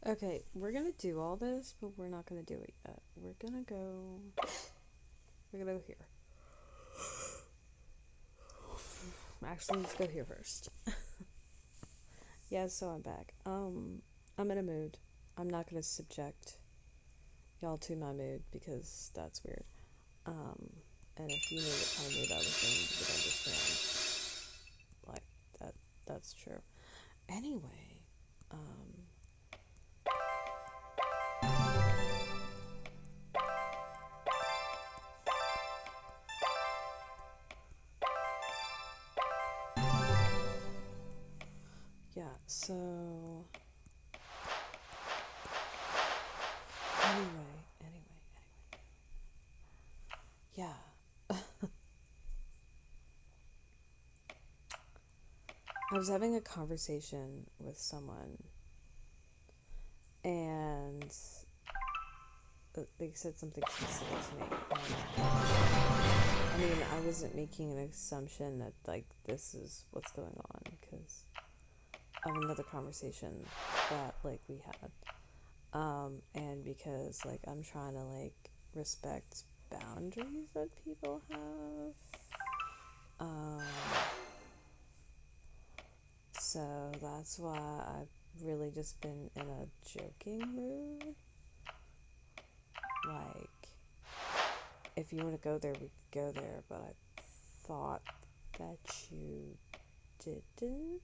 Okay, we're gonna do all this, but we're not gonna do it yet. We're gonna go here. Actually, let's go here first. Yeah, so I'm back. I'm in a mood. I'm not gonna subject y'all to my mood because that's weird. Um, and if you knew what kind of mood I was in, you would understand. Like that. That's true. Anyway, um, yeah. So anyway, yeah. I was having a conversation with someone, and they said something specific to me. I mean, I wasn't making an assumption that, like, this is what's going on because of another conversation that, like, we had. And because, like, I'm trying to, like, respect boundaries that people have. So that's why I've really just been in a joking mood. Like, if you want to go there, we could go there, but I thought that you didn't.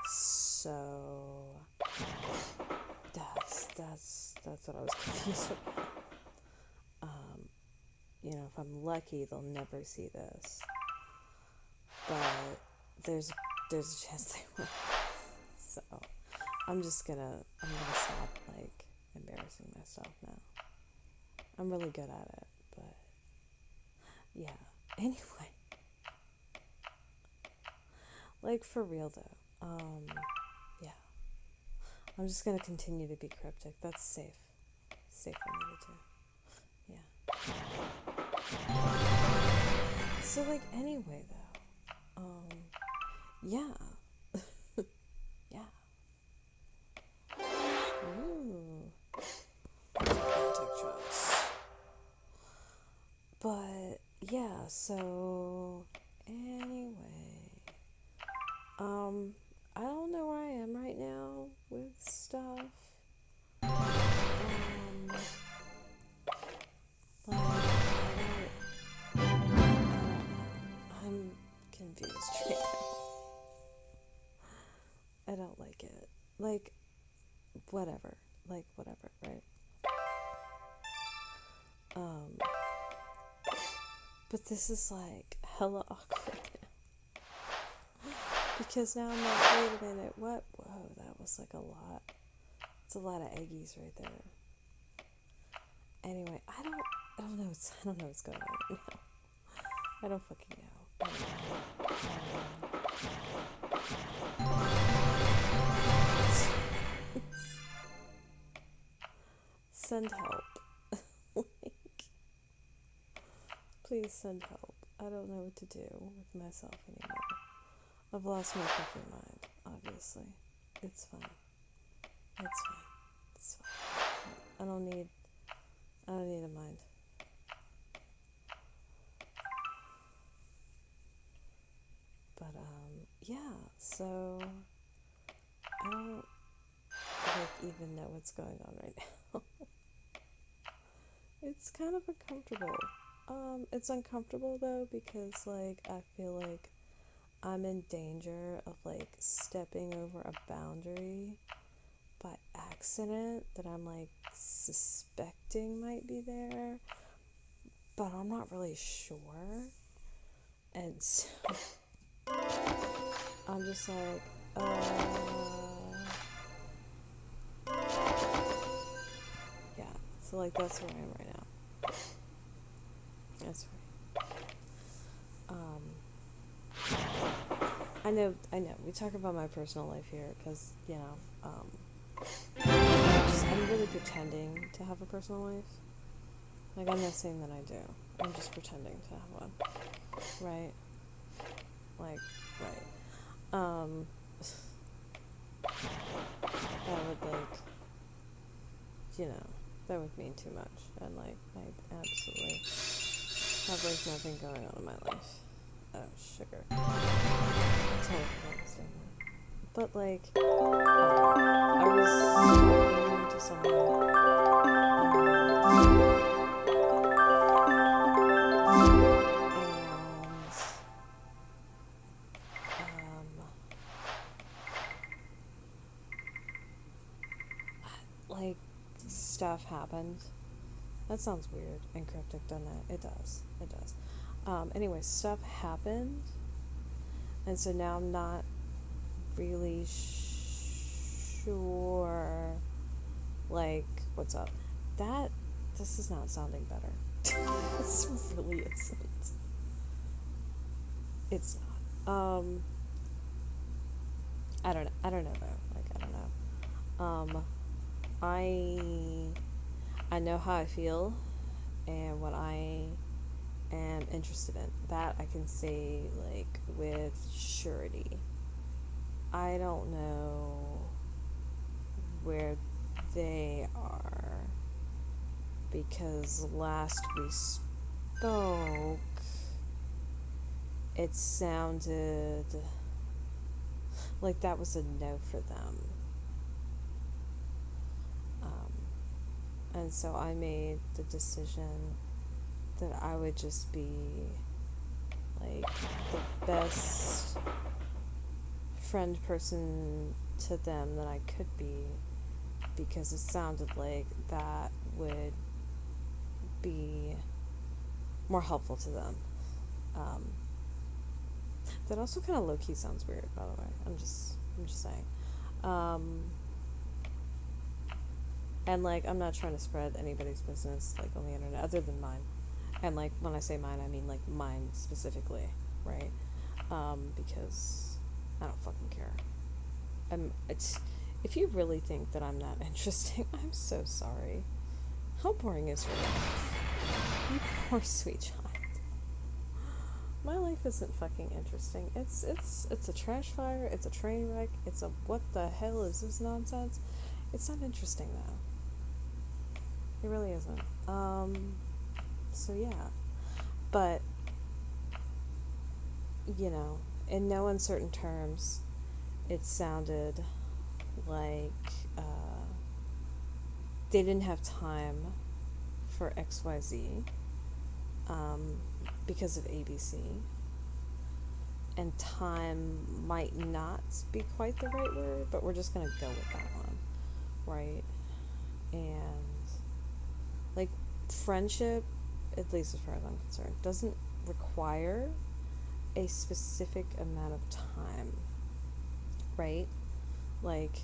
So that's what I was confused about. You know, if I'm lucky, they'll never see this, but there's a chance they will. So I'm gonna stop, like, embarrassing myself now. I'm really good at it, but yeah. Anyway, like, for real though, yeah. I'm just gonna continue to be cryptic. That's safe for me to do. Yeah. So, like, anyway though, yeah, yeah. Ooh, romantic choice. But yeah, so anyway, I don't know where I am right now with stuff. Like, I'm confused right now. I don't like it. Like, whatever. Like, whatever, right? Um, but this is, like, hella awkward now. Because now I'm like, wait a minute, what? Whoa, that was, like, a lot. It's a lot of eggies right there. Anyway, I don't know what's going on right now. I don't fucking know. Send help. Like, please send help. I don't know what to do with myself anymore. I've lost my fucking mind, obviously. It's fine. It's fine. I don't need a mind. But yeah, so I don't, like, even know what's going on right now. It's kind of uncomfortable. It's uncomfortable though because, like, I feel like I'm in danger of, like, stepping over a boundary by accident that I'm, like, suspecting might be there, but I'm not really sure. And so I'm just like, yeah. So, like, that's where I am right now. That's right. I know. We talk about my personal life here because, you know, I'm really pretending to have a personal life. Like, I'm not saying that I do. I'm just pretending to have one. Right? Like, right. you know, that would mean too much. And, like, I absolutely have, like, nothing going on in my life. Oh, sugar. I totally forgot this damn one. But, like, I was talking to someone, like, stuff happened. That sounds weird and cryptic, doesn't it? It does. It does. Anyway, stuff happened, and so now I'm not really sure, like, what's up. This is not sounding better. This really isn't. It's not. I don't know though. Like, I don't know. I know how I feel and what I am interested in. That I can say, like, with surety. I don't know where they are, because last we spoke, it sounded like that was a no for them. And so I made the decision that I would just be, like, the best friend person to them that I could be, because it sounded like that would be more helpful to them. That also kind of low-key sounds weird, by the way. I'm just saying. And, like, I'm not trying to spread anybody's business, like, on the internet, other than mine. And, like, when I say mine, I mean, like, mine specifically, right? Because I don't fucking care. If you really think that I'm not interesting, I'm so sorry. How boring is your life? You poor sweet child. My life isn't fucking interesting. It's a trash fire, it's a train wreck, it's a what the hell is this nonsense? It's not interesting though. It really isn't. So yeah. But, you know, in no uncertain terms, it sounded like they didn't have time for XYZ because of ABC. And time might not be quite the right word, but we're just gonna go with that one, right? And, like, friendship, at least as far as I'm concerned, doesn't require a specific amount of time, right? Like,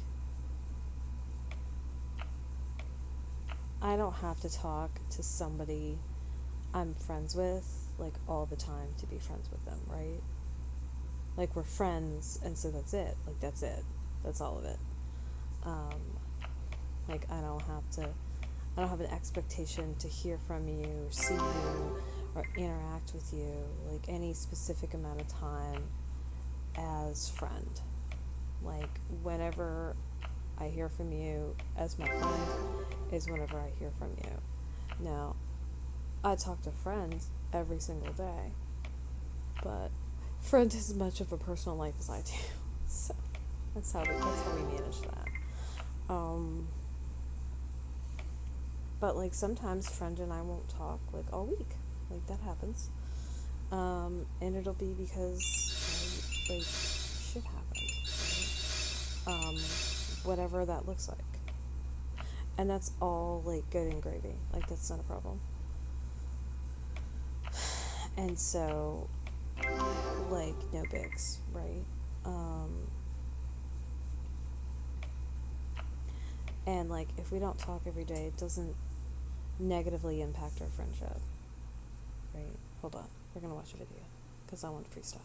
I don't have to talk to somebody I'm friends with, like, all the time to be friends with them, right? Like, we're friends, and so that's it. Like, that's it. That's all of it. Like, I don't have an expectation to hear from you, or see you, or interact with you, like, any specific amount of time as friend. Like, whenever I hear from you as my friend is whenever I hear from you. Now, I talk to friends every single day, but friend has as much of a personal life as I do. So that's how we manage that. But, like, sometimes friend and I won't talk, like, all week. Like, that happens. And it'll be because, like, shit happened, right? Whatever that looks like. And that's all, like, good and gravy. Like, that's not a problem. And so, like, no bigs, right? And, like, if we don't talk every day, it doesn't negatively impact our friendship, right? Hold on, we're gonna watch a video, because I want free stuff.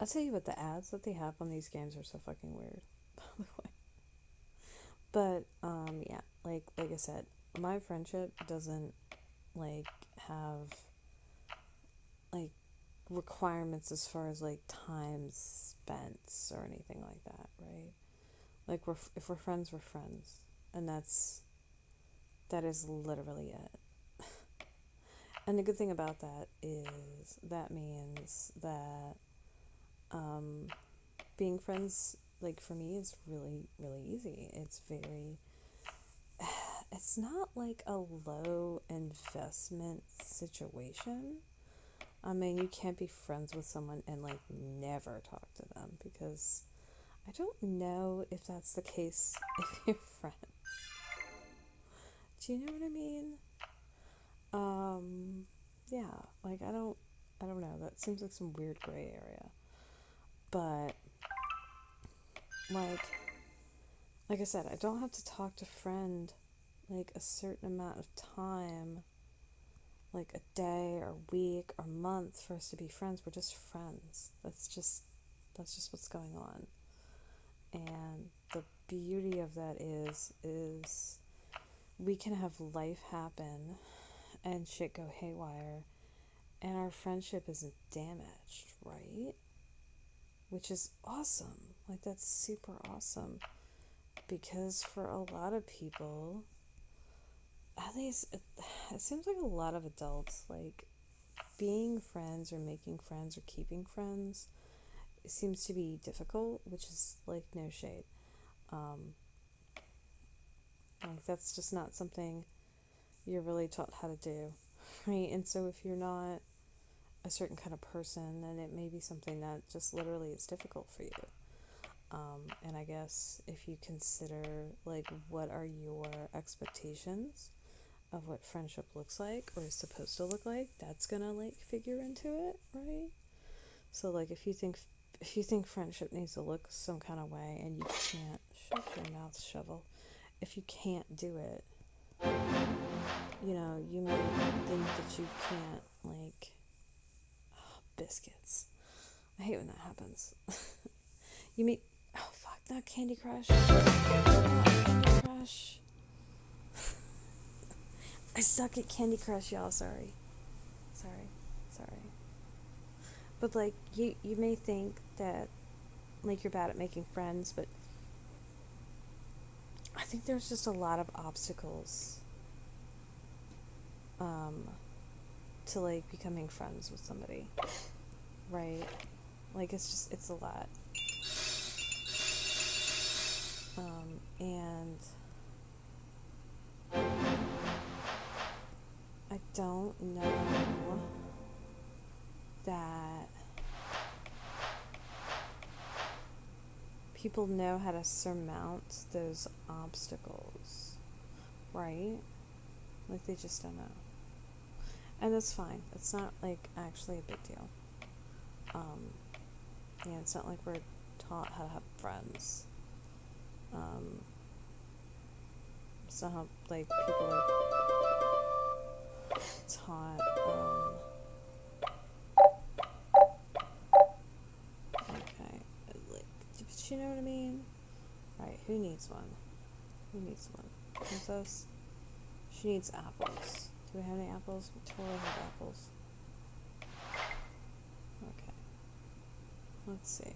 I'll tell you what, the ads that they have on these games are so fucking weird. By the way. But yeah, like I said, my friendship doesn't like have like requirements as far as like time spent or anything like that, right? Like if we're friends, we're friends, and that is literally it. And the good thing about that is that means that um, being friends, like for me, is really really easy. It's very it's not like a low investment situation. I mean, you can't be friends with someone and like never talk to them because I don't know if that's the case if you're friends. Do you know what I mean? Um, yeah, like I don't know. That seems like some weird gray area. But like like I said, I don't have to talk to friend like a certain amount of time, like a day or week or month for us to be friends. We're just friends. That's just what's going on. And the beauty of that is we can have life happen and shit go haywire and our friendship isn't damaged, right? Which is awesome. Like that's super awesome because for a lot of people, at least it seems like a lot of adults like being friends or making friends or keeping friends seems to be difficult, which is like no shade. Um, like that's just not something you're really taught how to do, right? And so if you're not a certain kind of person, then it may be something that just literally is difficult for you. And I guess if you consider like what are your expectations of what friendship looks like or is supposed to look like, that's gonna like figure into it, right? So like if you think friendship needs to look some kind of way and you can't shut your mouth shovel, if you can't do it, you know, you may think that you can't like biscuits. I hate when that happens. You may oh fuck, not Candy Crush. Not Candy Crush. I suck at Candy Crush, y'all. Sorry. Sorry. Sorry. But like you may think that like you're bad at making friends, but I think there's just a lot of obstacles um to like becoming friends with somebody. Right? Like it's a lot. And I don't know that people know how to surmount those obstacles, right? Like they just don't know. And that's fine. It's not like actually a big deal. Yeah, it's not like we're taught how to have friends. It's not how like people are taught. Okay, like, but you know what I mean? Right? Who needs one? Who needs one? Princess. She needs apples. Do we have any apples? We totally have apples. Okay. Let's see.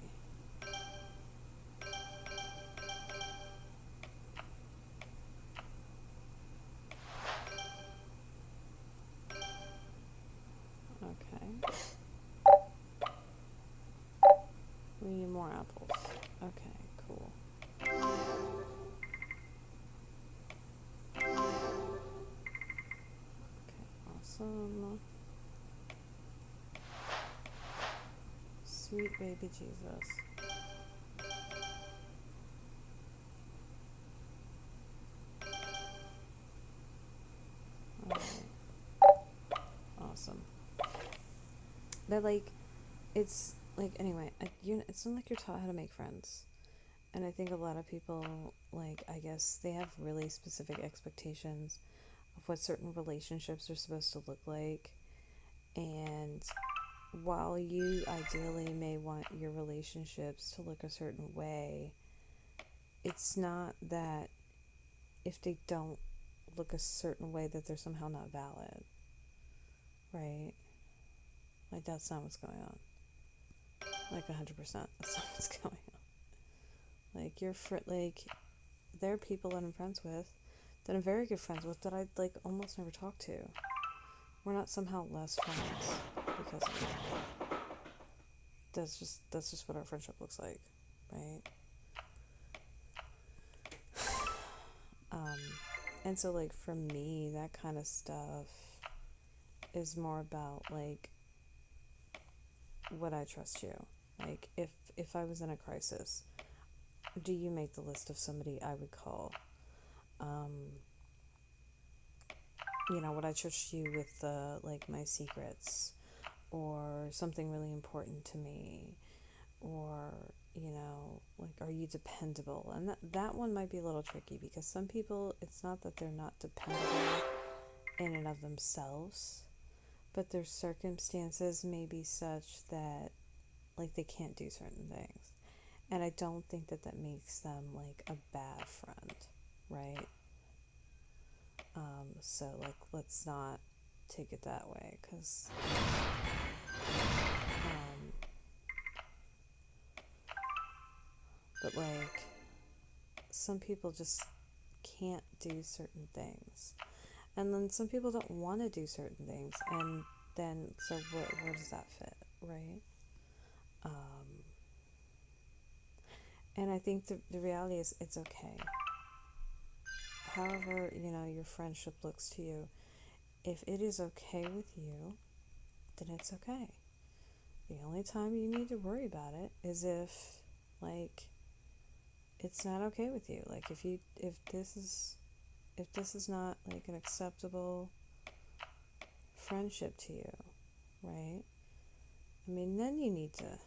Okay. We need more apples. Okay, cool. Okay, awesome. Sweet baby Jesus. Alright. Awesome. But like, it's like anyway. It's not like you're taught how to make friends, and I think a lot of people like I guess they have really specific expectations of what certain relationships are supposed to look like, and while you ideally may want your relationships to look a certain way, it's not that if they don't look a certain way that they're somehow not valid, right? Like, that's not what's going on. Like, 100%, that's not what's going on. Like, there are people that I'm friends with, that I'm very good friends with, that I, like, almost never talk to. We're not somehow less friends because of it. That's just what our friendship looks like, right? And so, like, for me, that kind of stuff is more about, like, would I trust you? Like, if I was in a crisis, do you make the list of somebody I would call? Would I trust you with, like, my secrets, or something really important to me, or, like, are you dependable? And that one might be a little tricky, because some people, it's not that they're not dependable in and of themselves, but their circumstances may be such that, like, they can't do certain things. And I don't think that makes them, like, a bad friend, right? So, like, let's not take it that way, because but, like, some people just can't do certain things, and then some people don't want to do certain things, and then so where does that fit, right? And I think the reality is, it's okay. However, your friendship looks to you, if it is okay with you, then it's okay. The only time you need to worry about it is if, like, it's not okay with you. Like, if this is not, like, an acceptable friendship to you, right? I mean, then you need to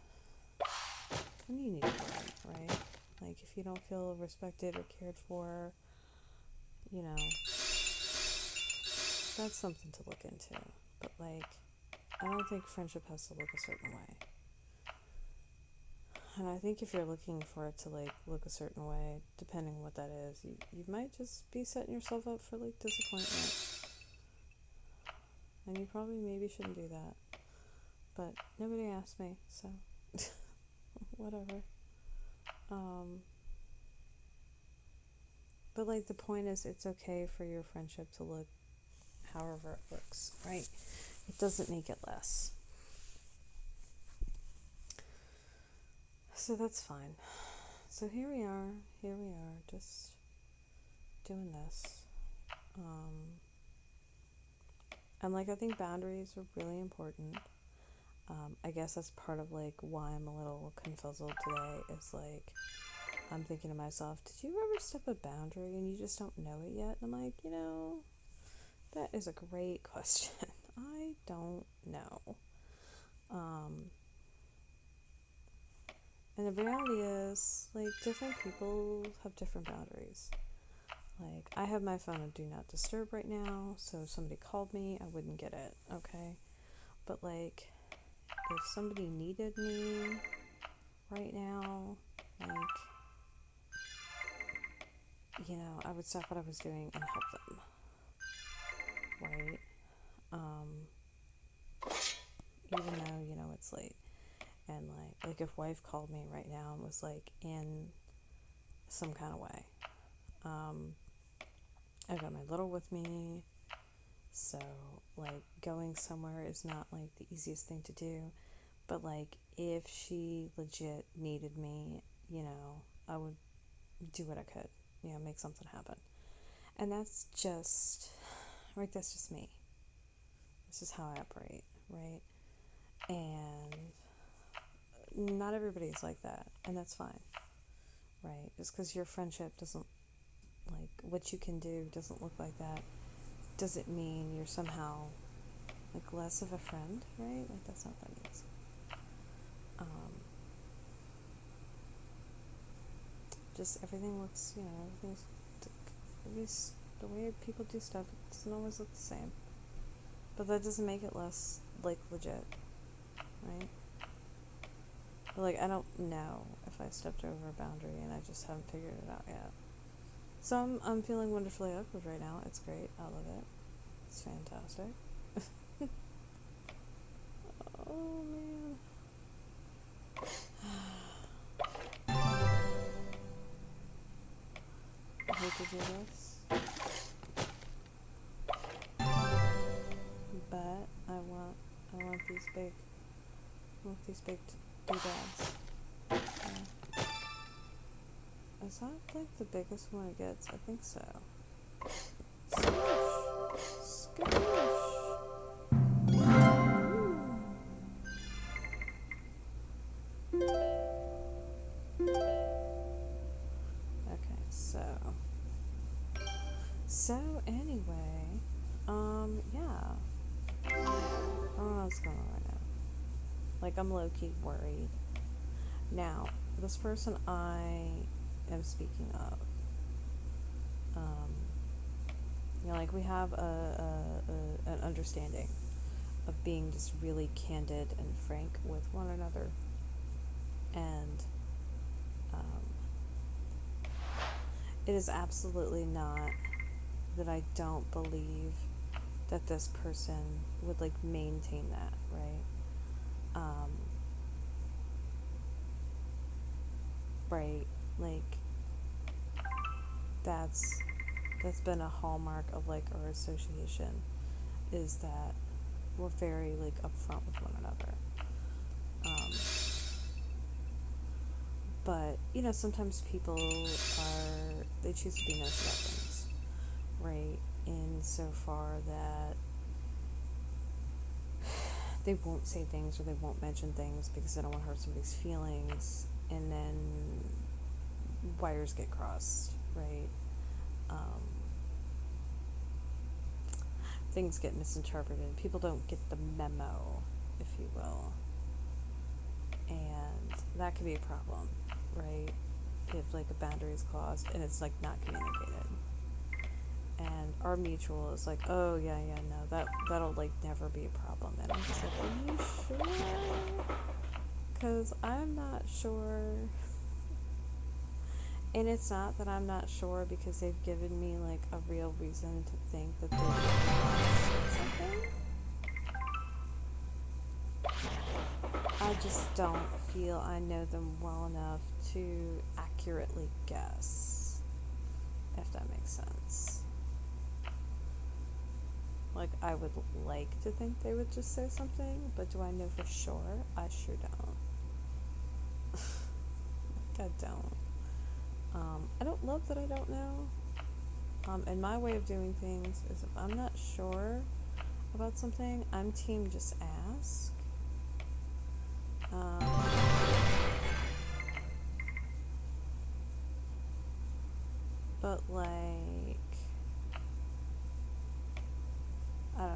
worry, right? Like, if you don't feel respected or cared for, that's something to look into. But, like, I don't think friendship has to look a certain way. And I think if you're looking for it to, like, look a certain way, depending on what that is, you might just be setting yourself up for, like, disappointment. And you probably maybe shouldn't do that. But nobody asked me, so whatever. But, like, the point is, it's okay for your friendship to look however it looks, right? It doesn't make it less. So that's fine. So here we are, just doing this. And, like, I think boundaries are really important. I guess that's part of, like, why I'm a little confuzzled today, is, like, I'm thinking to myself, did you ever step a boundary and you just don't know it yet? And I'm like, that is a great question. I don't know. And the reality is, like, different people have different boundaries. Like, I have my phone on Do Not Disturb right now, so if somebody called me, I wouldn't get it, okay? But, like, if somebody needed me right now, like, I would stop what I was doing and help them, right? Even though, it's late. And, like if wife called me right now and was, like, in some kind of way, I got my little with me, so, like, going somewhere is not, like, the easiest thing to do. But, like, if she legit needed me, I would do what I could, make something happen. And that's just, right, that's just me. This is how I operate, right? And not everybody's like that, and that's fine, right? Just because your friendship doesn't, like, what you can do doesn't look like that, doesn't mean you're somehow, like, less of a friend, right? Like, that's not what that means. Just everything looks, everything's the way people do stuff, it doesn't always look the same. But that doesn't make it less, like, legit. right? But, like, I don't know if I stepped over a boundary and I just haven't figured it out yet. So I'm feeling wonderfully awkward right now. It's great. I love it. It's fantastic. Oh man. I hate to do this, but I want these big doodads. Yeah. Is that like the biggest one it gets? I think so. Skoosh! Skoosh! Okay, so anyway, yeah. I don't know what's going on right now. Like, I'm low-key worried. Now, this person I am speaking of, you know, like, we have an understanding of being just really candid and frank with one another. And, it is absolutely not that I don't believe that this person would, like, maintain that, right? Right, like, that's been a hallmark of, like, our association, is that we're very, like, upfront with one another. But, you know, sometimes people they choose to be nice about things, right? In so far that they won't say things or they won't mention things because they don't want to hurt somebody's feelings, and then wires get crossed, right? Things get misinterpreted. People don't get the memo, if you will. And that could be a problem, right? If, like, a boundary is crossed and it's, like, not communicated. And our mutual is like, oh, yeah, no, that'll, like, never be a problem. And I'm just like, are you sure? Because I'm not sure. And it's not that I'm not sure because they've given me, like, a real reason to think that they said something. I just don't feel I know them well enough to accurately guess, if that makes sense. Like, I would like to think they would just say something, but do I know for sure? I sure don't. Like, I don't. I don't love that I don't know. And my way of doing things is if I'm not sure about something, I'm team just ask. But, like, I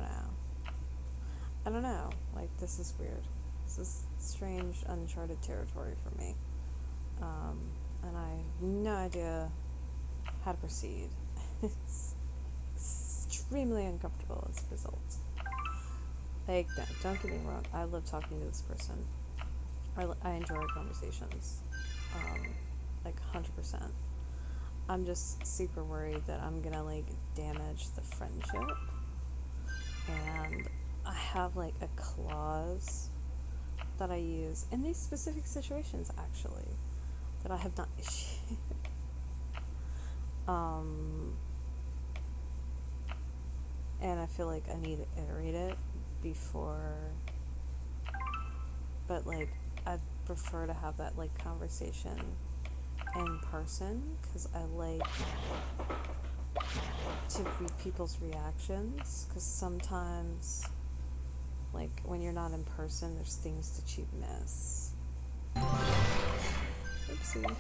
don't know. Like, this is weird. This is strange, uncharted territory for me. And I have no idea how to proceed. It's extremely uncomfortable as a result. Like, no, don't get me wrong. I love talking to this person. I enjoy our conversations. Like, 100%. I'm just super worried that I'm gonna, like, damage the friendship. And I have, like, a clause that I use in these specific situations, actually, that I have not issued. And I feel like I need to iterate it before, but, like, I prefer to have that, like, conversation in person, because I like to read people's reactions, because sometimes, like, when you're not in person, there's things that you miss. Oopsie.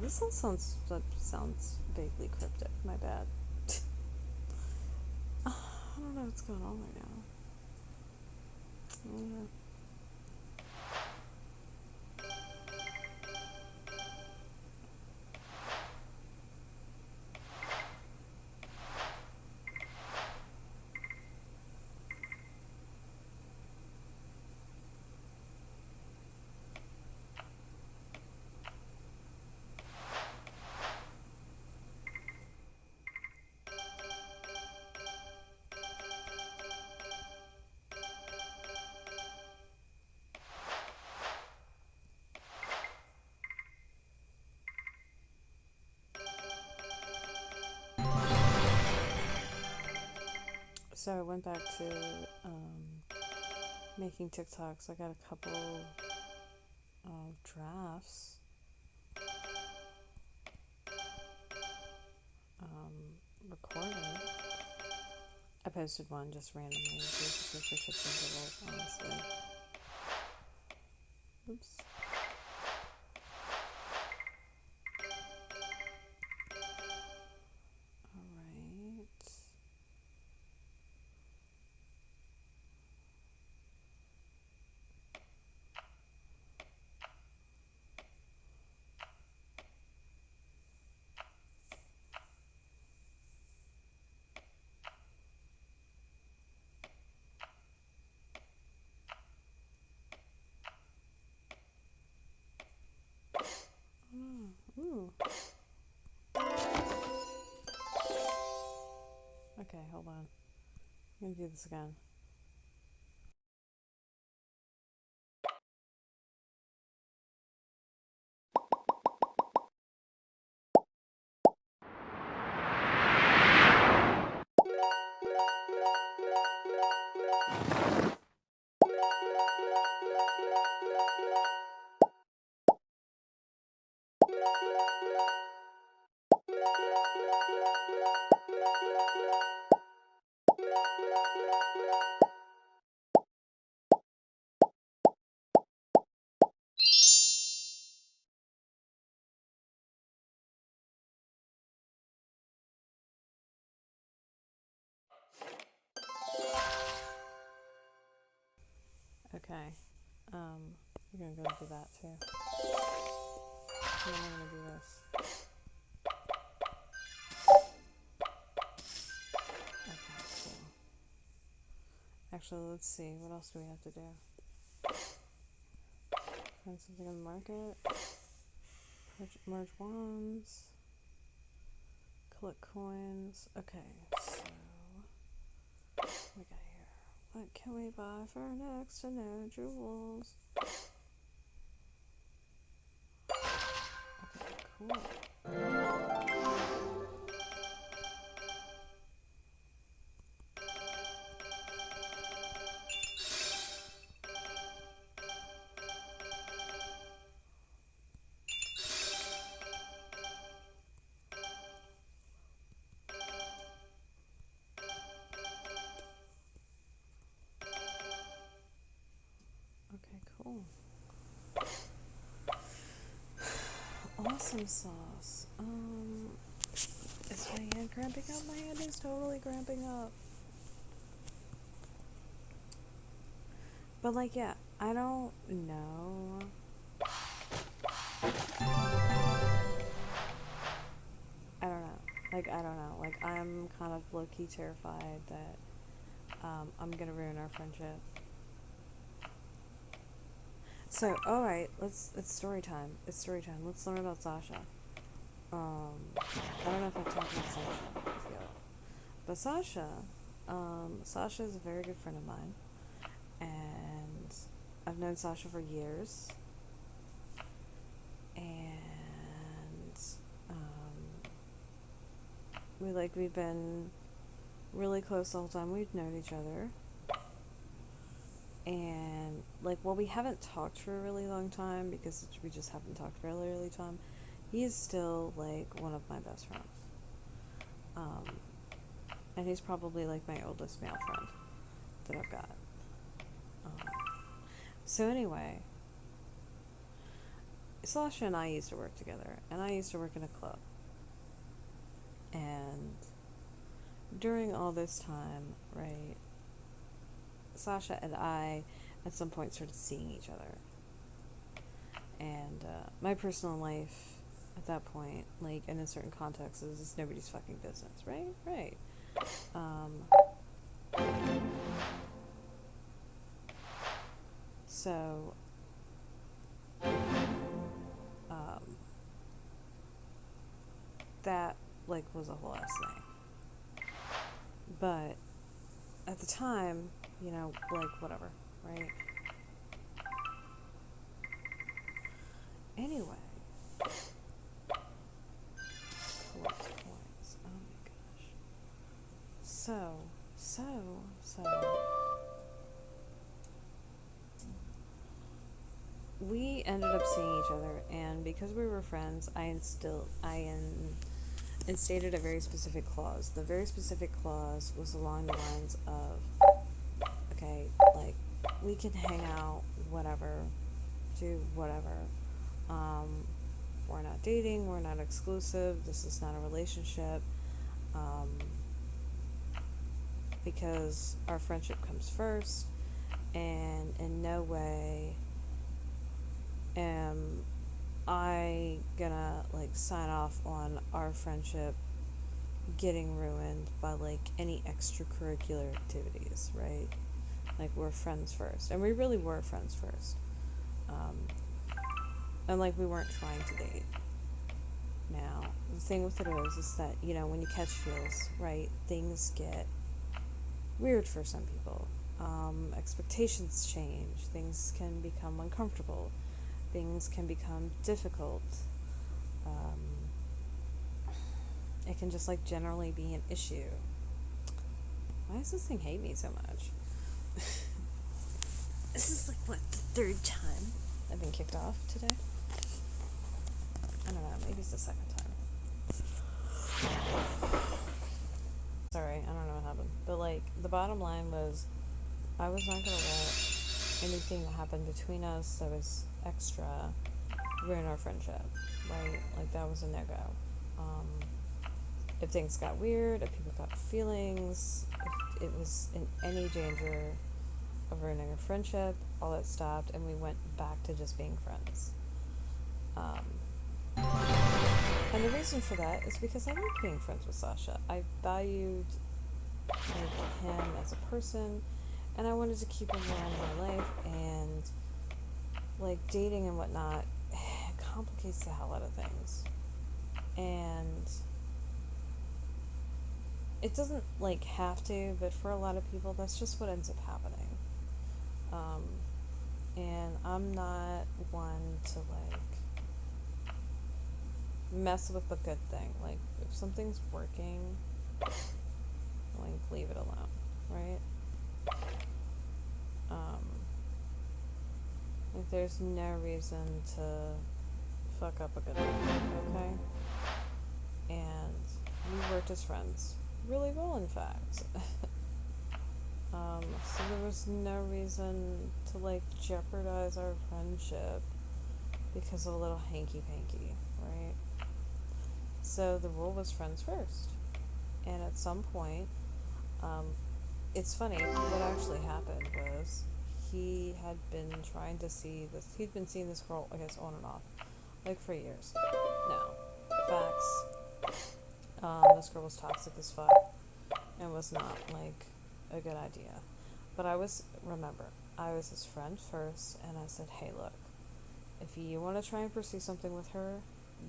This all sounds vaguely cryptic. My bad. I don't know what's going on right now. Yeah. So I went back to making TikToks. I got a couple of drafts recorded. I posted one just randomly, basically for shits and giggles, honestly. Oops. Alright. Ooh. Okay, hold on. I'm gonna do this again. Okay. We're gonna go do that too. And then we're gonna do this. Okay, cool. Actually, let's see. What else do we have to do? Find something on the market. Merge wands. Collect coins. Okay, so what we got here? What can we buy for next to no jewels? Okay, cool. Okay, cool. Awesome sauce. Is my hand cramping up? My hand is totally cramping up. But like, yeah, I don't know. I don't know. Like, I don't know. Like, I'm kind of low-key terrified that I'm gonna ruin our friendship. So, alright, it's story time. It's story time. Let's learn about Sasha. I don't know if I've talked about Sasha yet. But Sasha is a very good friend of mine. And I've known Sasha for years. And we've been really close the whole time we've known each other. And while we haven't talked for a really long time because we just haven't talked for a really time, he is still one of my best friends. And he's probably my oldest male friend that I've got. So anyway, Sasha and I used to work together, and I used to work in a club. And during all this time, right, Sasha and I at some point started seeing each other. And my personal life at that point, in a certain context, is nobody's fucking business, right? Right. So, that, was a whole ass thing. But, at the time, whatever, right? Anyway. Collect coins. Oh my gosh. So, So we ended up seeing each other, and because we were friends, instated a very specific clause. The very specific clause was along the lines of, okay, like, we can hang out, whatever, do whatever. Um, we're not dating, we're not exclusive, this is not a relationship, um, because our friendship comes first, and in no way am I gonna, like, sign off on our friendship getting ruined by, like, any extracurricular activities, right? Like, we're friends first, and we really were friends first. Um, and, like, we weren't trying to date. Now, the thing with it is that, when you catch feels, right, things get weird for some people. Expectations change, things can become uncomfortable, things can become difficult. Um, it can just, like, generally be an issue. Why does this thing hate me so much? This is, like, what, the third time I've been kicked off today? I don't know, maybe it's the second time. Sorry, I don't know what happened. But, like, the bottom line was, I was not gonna let anything that happened between us that was extra ruin our friendship, right? Like, that was a no-go. If things got weird, if people got feelings, if it was in any danger of ruining a friendship, all that stopped, and we went back to just being friends. And the reason for that is because I liked being friends with Sasha. I valued, like, him as a person, and I wanted to keep him around in my life, and, like, dating and whatnot complicates the hell out of things. And it doesn't, like, have to, but for a lot of people, that's just what ends up happening. And I'm not one to, like, mess with a good thing. Like, if something's working, like, leave it alone, right? Like, there's no reason to fuck up a good thing, okay? And we worked as friends really well, in fact. So there was no reason to, like, jeopardize our friendship because of a little hanky-panky, right? So the rule was friends first. And at some point, it's funny, what actually happened was he had been trying to see this, he'd been seeing this girl, I guess, on and off, like, for years. No. Facts. This girl was toxic as fuck and was not, like, a good idea. But I was his friend first, and I said, hey, look, if you want to try and pursue something with her,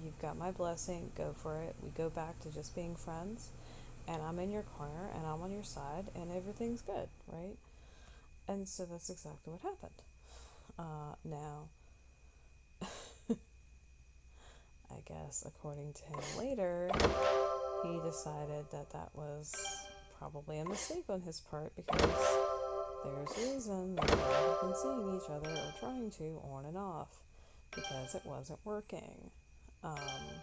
you've got my blessing, go for it. We go back to just being friends, and I'm in your corner, and I'm on your side, and everything's good, right? And so that's exactly what happened. Now, I guess, according to him later, he decided that that was probably a mistake on his part, because there's a reason that they have been seeing each other, or trying to, on and off, because it wasn't working. And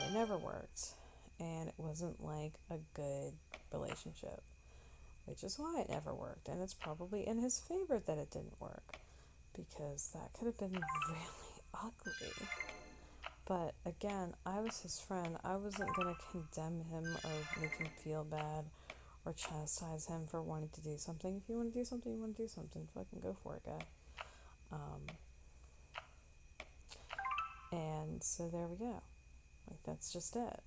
it never worked. And it wasn't, like, a good relationship, which is why it never worked. And it's probably in his favor that it didn't work, because that could have been really ugly. But again, I was his friend. I wasn't going to condemn him or make him feel bad or chastise him for wanting to do something. If you want to do something, you want to do something. Fucking go for it, guy. And so there we go. Like, that's just it.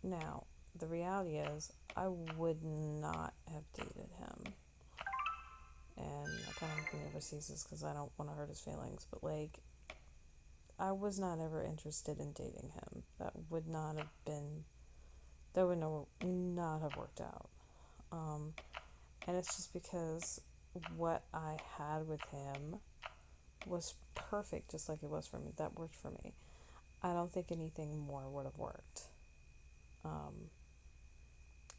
Now, the reality is, I would not have dated him. And I kind of hope he never sees this because I don't want to hurt his feelings. But, like, I was not ever interested in dating him. That would not have been, that would not have worked out. And it's just because what I had with him was perfect, just like it was for me. That worked for me. I don't think anything more would have worked.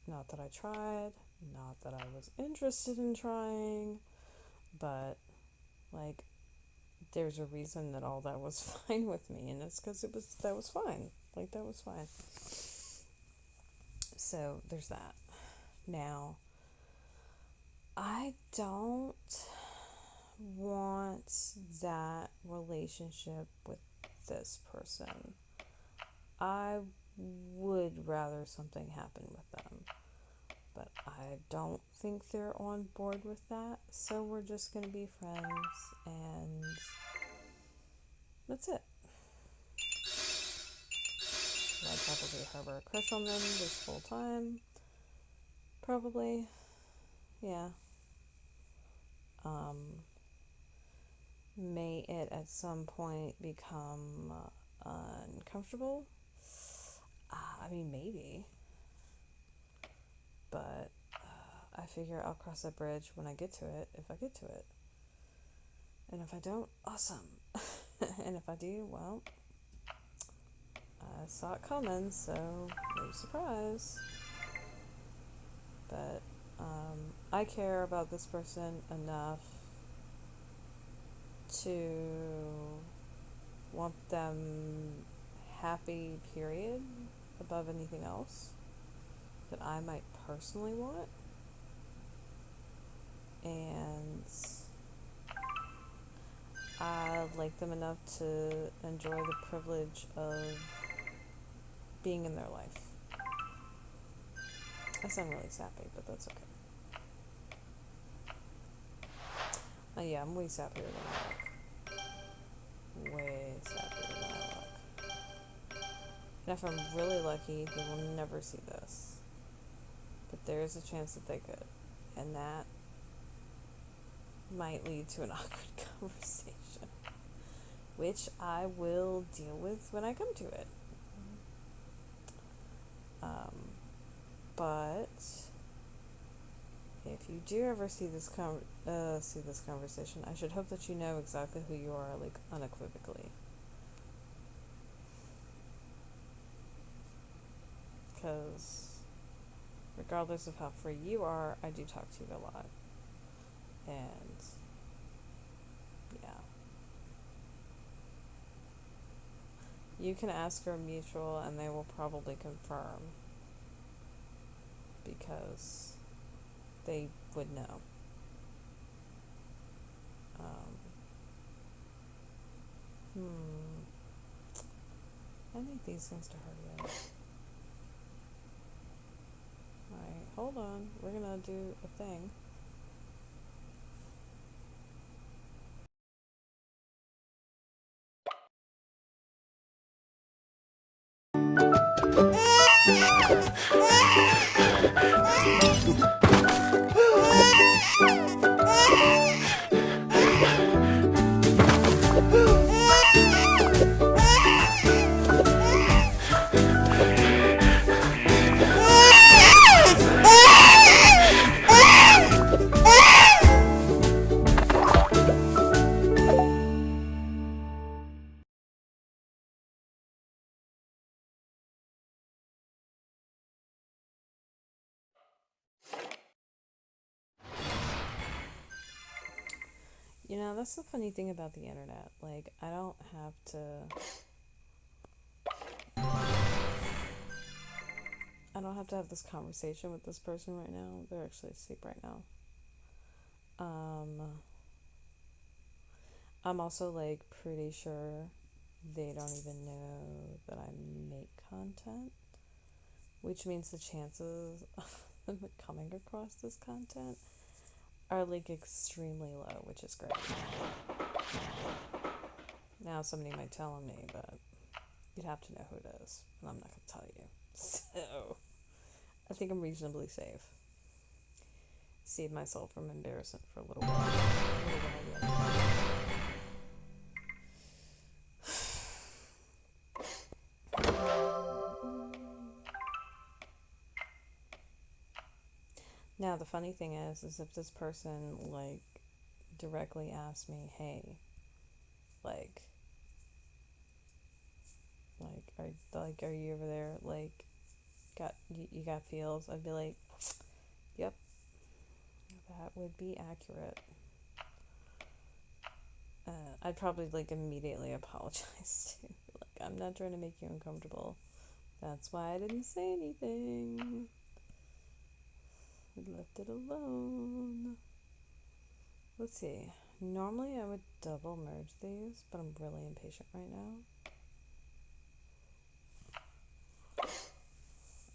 Not that I tried, not that I was interested in trying, but like there's a reason that all that was fine with me, and it's because that was fine. Like that was fine. So there's that. Now, I don't want that relationship with this person. I would rather something happen with them, but I don't think they're on board with that. So we're just gonna be friends, and that's it. I probably harbor a crush on them this whole time. Probably, yeah. May it at some point become uncomfortable? I mean, maybe. But I figure I'll cross that bridge when I get to it, if I get to it. And if I don't, awesome. And if I do, well, I saw it coming, so no surprise. But I care about this person enough to want them happy, period, above anything else that I might personally want. And I like them enough to enjoy the privilege of being in their life. I sound really sappy, but that's okay. Yeah, I'm way sappier than I look. Way sappier than I look. And if I'm really lucky, they will never see this. But there is a chance that they could. And that might lead to an awkward conversation, which I will deal with when I come to it. But if you do ever see this conversation, I should hope that you know exactly who you are, like unequivocally. Because regardless of how free you are, I do talk to you a lot. And yeah. You can ask her mutual and they will probably confirm. Because they would know. I need these things to hurry up. Alright, hold on. We're gonna do a thing. You know, that's the funny thing about the internet. Like, I don't have to have this conversation with this person right now. They're actually asleep right now. I'm also like pretty sure they don't even know that I make content, which means the chances of them coming across this content are like extremely low, which is great. Now somebody might tell on me, but you'd have to know who it is, and I'm not going to tell you. So I think I'm reasonably safe. Save myself from embarrassment for a little while. Now the funny thing is if this person like directly asked me, "Hey, like, are you over there? Like, you got feels, I'd be like, yep, that would be accurate. I'd probably like immediately apologize too. Like, I'm not trying to make you uncomfortable. That's why I didn't say anything. We left it alone. Let's see. Normally I would double merge these, but I'm really impatient right now.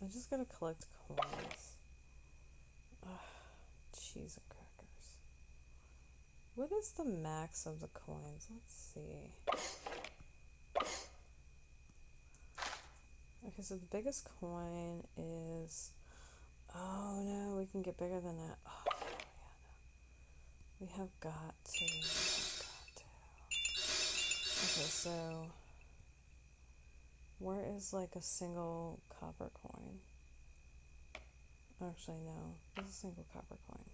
I just gotta collect coins. Ugh, cheese and crackers. What is the max of the coins? Let's see. Okay, so the biggest coin is... Oh no, we can get bigger than that. Oh yeah, no. We have got to. Okay, so... Where is like a single copper coin? Actually, no. There's a single copper coin.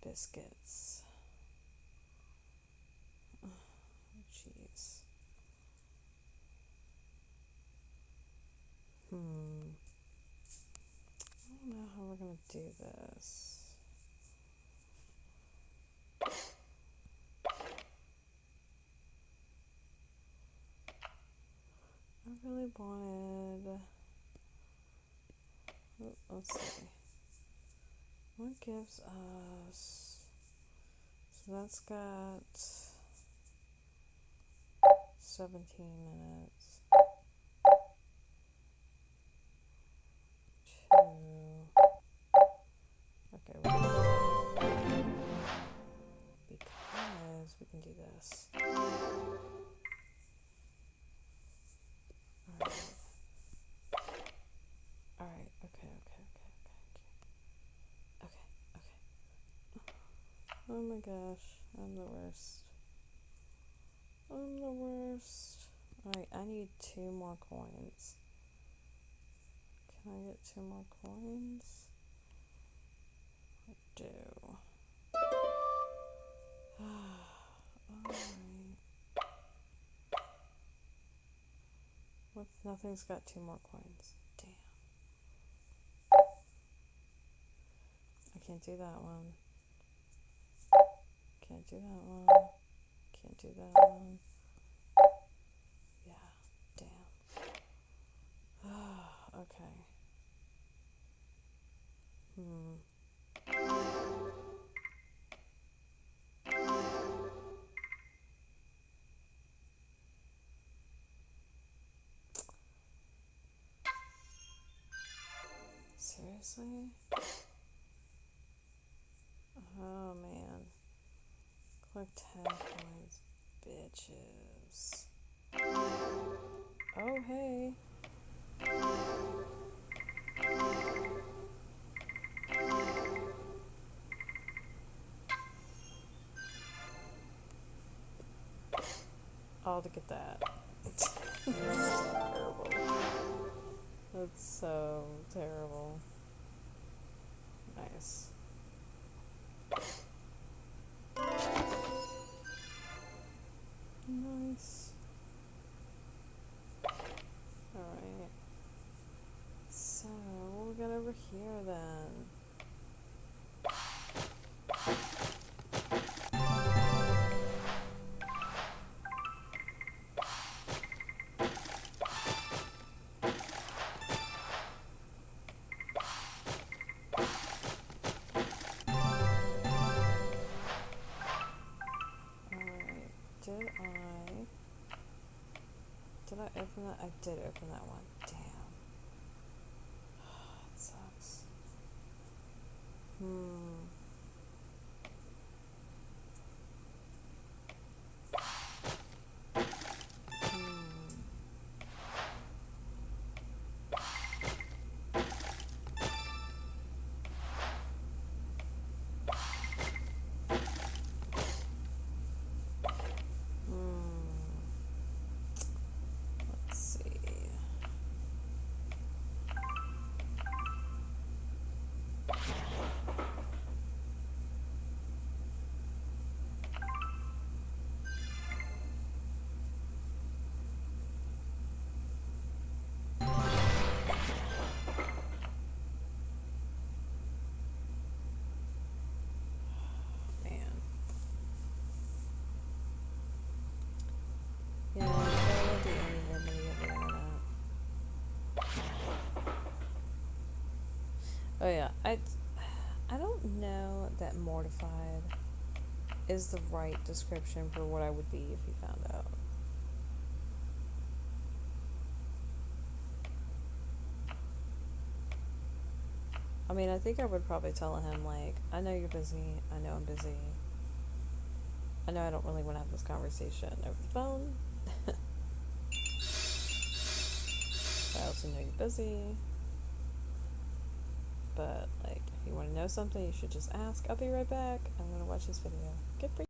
Biscuits. Oh, jeez. I don't know how we're gonna do this. I really wanted... Let's see. What gives us... So that's got 17 minutes. 2. Okay, we're gonna... Because we can do this. Alright, okay. Oh my gosh, I'm the worst. Alright, I need 2 more coins. Can I get 2 more coins? I do. Alright. What? Nothing's got 2 more coins. Damn. I can't do that one. Can't do that one. Can't do that one. Yeah, damn. Okay. Seriously? Oh man. Collect 10 coins, bitches. Oh hey. All to get that. That's terrible. That's so terrible. Nice. Nice. Alright. So, what we got over here then? Did I open that? I did open that one. Damn. It sucks. Let's see. Oh yeah, I don't know that mortified is the right description for what I would be if he found out. I mean, I think I would probably tell him, like, I know you're busy, I know I'm busy, I know I don't really want to have this conversation over the phone. I also know you're busy, but, like, if you want to know something, you should just ask. I'll be right back. I'm gonna watch this video. Get free.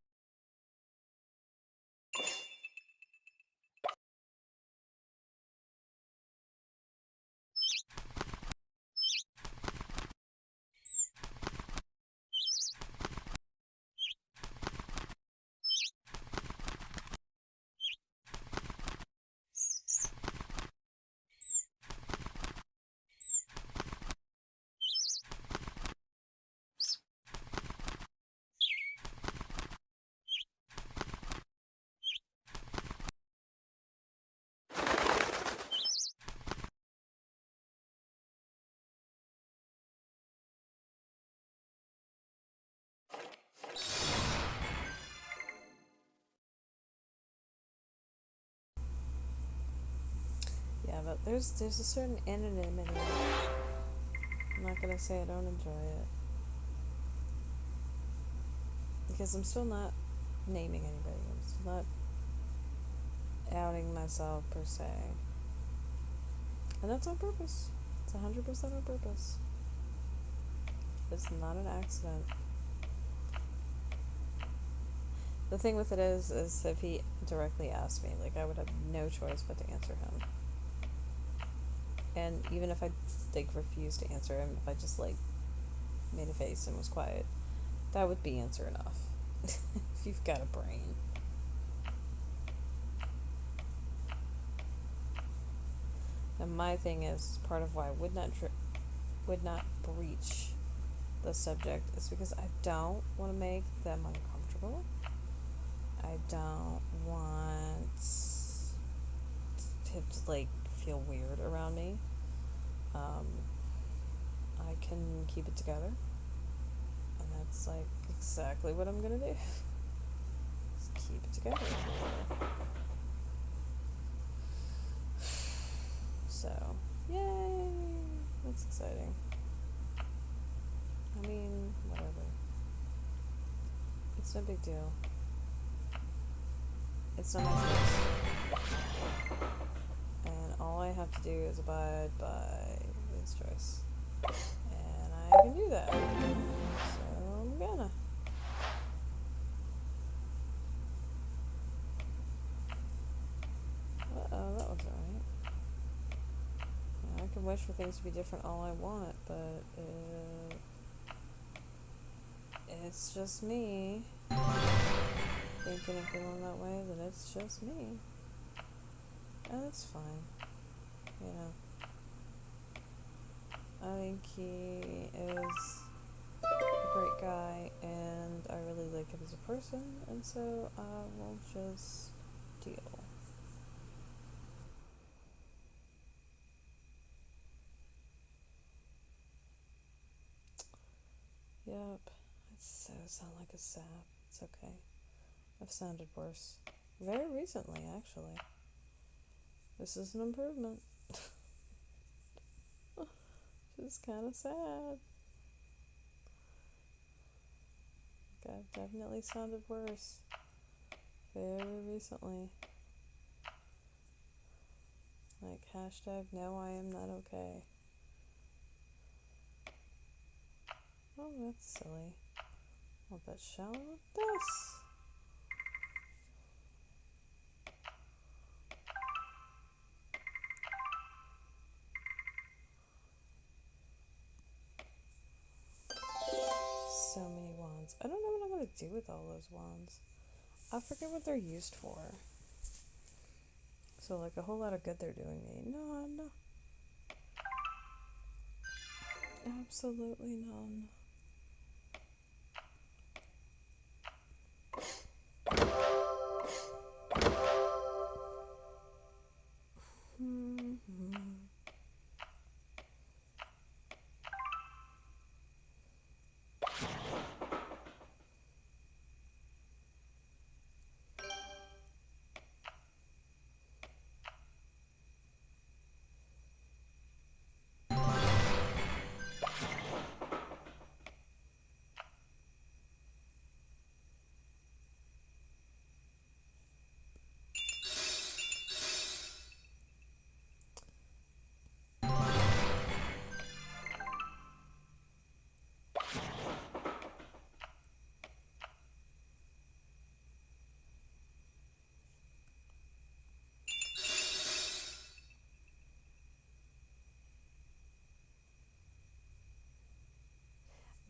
Yeah, but there's a certain anonymity. I'm not gonna say I don't enjoy it. Because I'm still not naming anybody. I'm still not outing myself per se. And that's on purpose. It's 100% on purpose. It's not an accident. The thing with it is if he directly asked me, like, I would have no choice but to answer him. And even if I, like, refused to answer him, if I just, like, made a face and was quiet, that would be answer enough. If you've got a brain. And my thing is, part of why I would not breach the subject is because I don't want to make them uncomfortable. I don't want him to, like, feel weird around me. I can keep it together. And that's, like, exactly what I'm gonna do. Just keep it together. So, yay! That's exciting. I mean, whatever. It's no big deal. It's not my choice. And all I have to do is abide by his choice. And I can do that. So I'm gonna. Uh-oh, that was alright. I can wish for things to be different all I want, but it's just me thinking and feeling that way, then it's just me. And it's fine. You know. I think he is a great guy, and I really like him as a person, and so I will just deal. Yep, I so sound like a sap. It's okay. I've sounded worse. Very recently, actually. This is an improvement. Just kind of sad. I've definitely sounded worse. Very recently. Like, hashtag no, I am not okay. Oh, that's silly. Well, but shall we with this? So many wands. I don't know what I'm gonna do with all those wands. I forget what they're used for. So, like, a whole lot of good they're doing me. None. Absolutely none.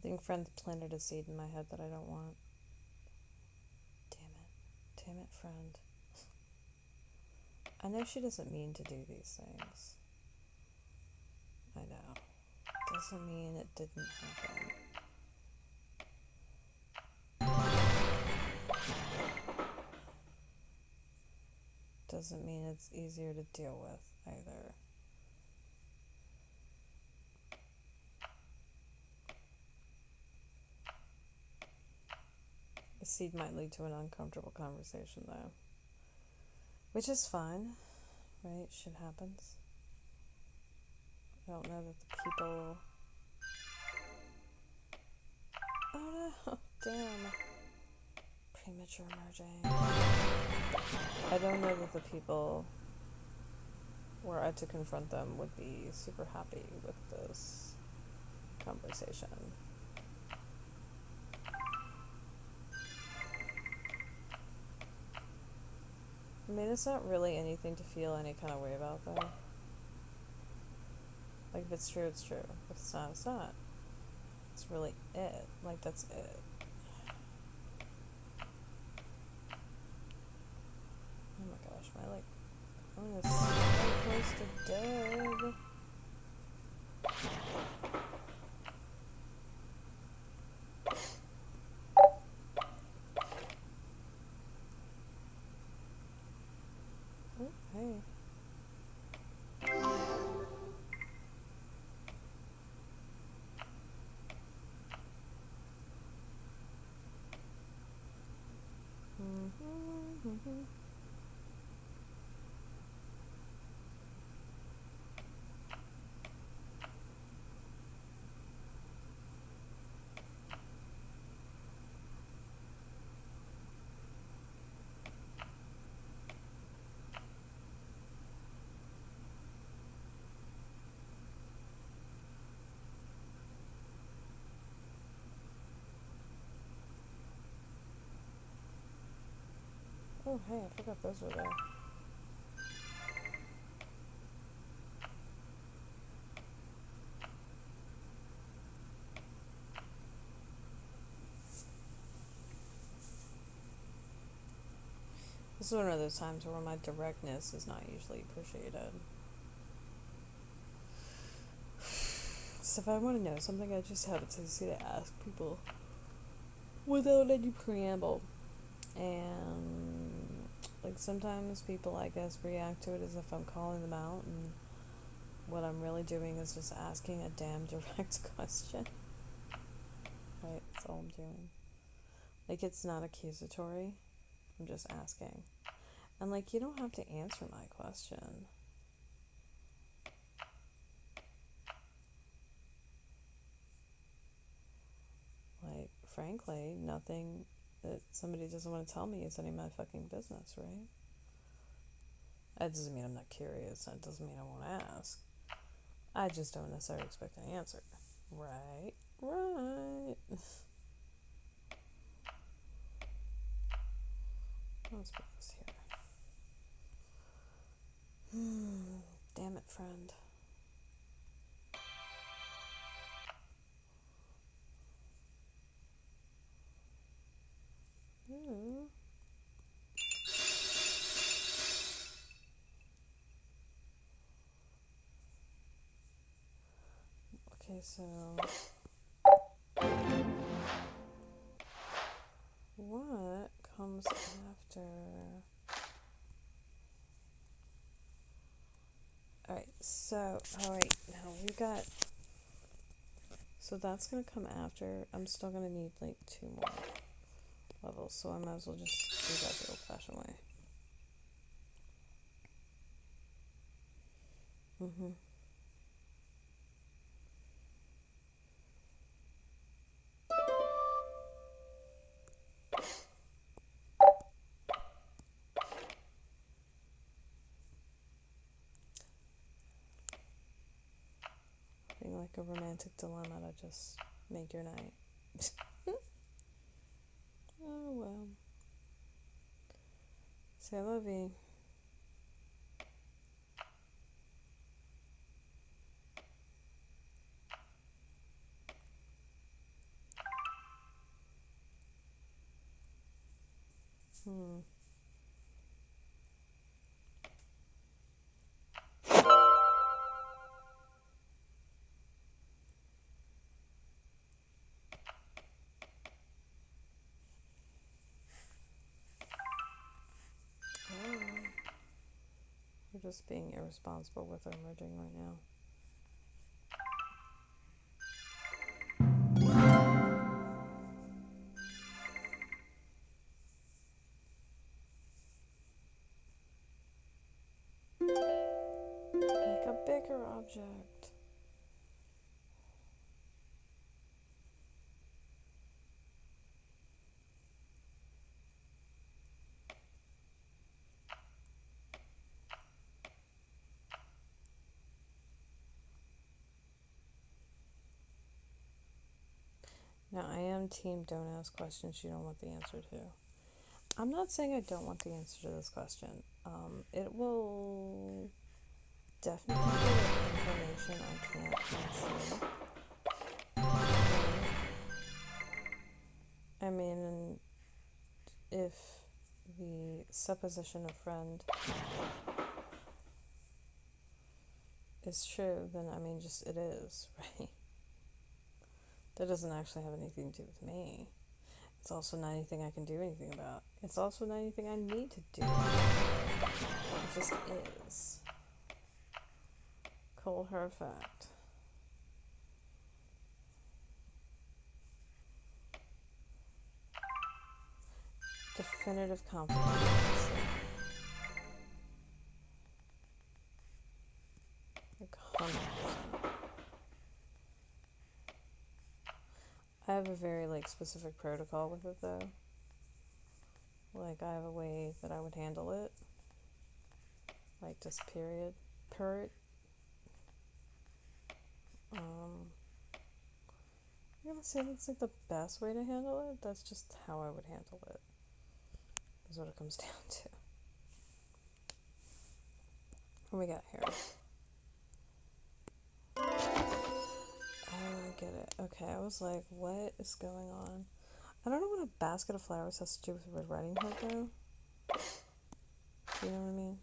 think friend planted a seed in my head that I don't want. Damn it. Damn it, friend. I know she doesn't mean to do these things. I know. Doesn't mean it didn't happen. Doesn't mean it's easier to deal with either. The seed might lead to an uncomfortable conversation though. Which is fine, right? Shit happens. I don't know that the people... Oh no! Damn. Premature merging. I don't know that the people, were I to confront them, would be super happy with this conversation. I mean, it's not really anything to feel any kind of way about, though. Like, if it's true, it's true. If it's not, it's not. It's really it. Like, that's it. Oh my gosh, my, like, phone is so close to dead. Oh, hey. Oh, hey, I forgot those were there. This is one of those times where my directness is not usually appreciated. So if I want to know something, I just have a tendency to ask people without any preamble. And, like, sometimes people, I guess, react to it as if I'm calling them out, and what I'm really doing is just asking a damn direct question. Right? That's all I'm doing. Like, it's not accusatory. I'm just asking. And, like, you don't have to answer my question. Like, frankly, nothing that somebody doesn't want to tell me is any of my fucking business, right? That doesn't mean I'm not curious. That doesn't mean I won't ask. I just don't necessarily expect an answer. Right? Right. Let's put this here. Damn it, friend. Ooh. Okay, so what comes after? Alright, so, alright, now we've got, so that's gonna come after. I'm still gonna need like 2 more levels, so I might as well just do that the old-fashioned way. Being like a romantic dilemma to just make your night. Oh well. Say I love you. Hmm. We're just being irresponsible with our merging right now. Make a bigger object. Now, I am team don't ask questions you don't want the answer to. I'm not saying I don't want the answer to this question. It will definitely give information I can't see. I mean, if the supposition of friend is true, then I mean, just it is, right? That doesn't actually have anything to do with me. It's also not anything I can do anything about. It's also not anything I need to do. It just is. Cold hard fact. Definitive confidence. Like 100%. I have a very like specific protocol with it though. Like I have a way that I would handle it. Like just period. I'm gonna say that's like the best way to handle it. That's just how I would handle it. Is what it comes down to. What we got here? Oh, I get it. Okay, I was like, what is going on? I don't know what a basket of flowers has to do with Red Riding Hood, though. Do you know what I mean?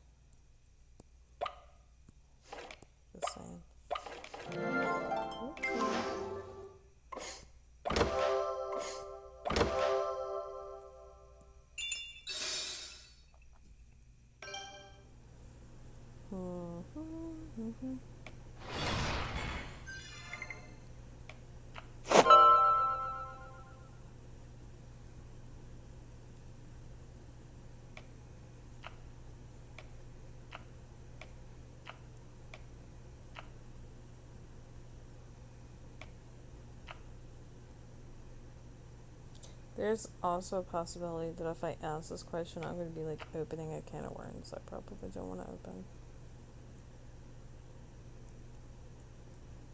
Just saying. There's also a possibility that if I ask this question, I'm going to be like opening a can of worms I probably don't want to open.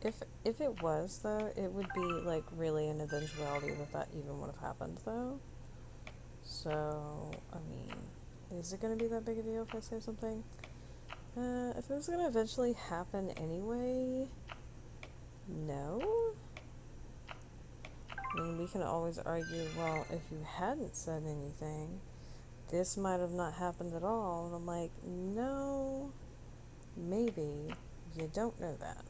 If it was though, it would be like really an eventuality that even would have happened though. So I mean, is it going to be that big a deal if I say something? If it was going to eventually happen anyway, no. I mean, we can always argue, well, if you hadn't said anything, this might have not happened at all. And I'm like, no, maybe. You don't know that.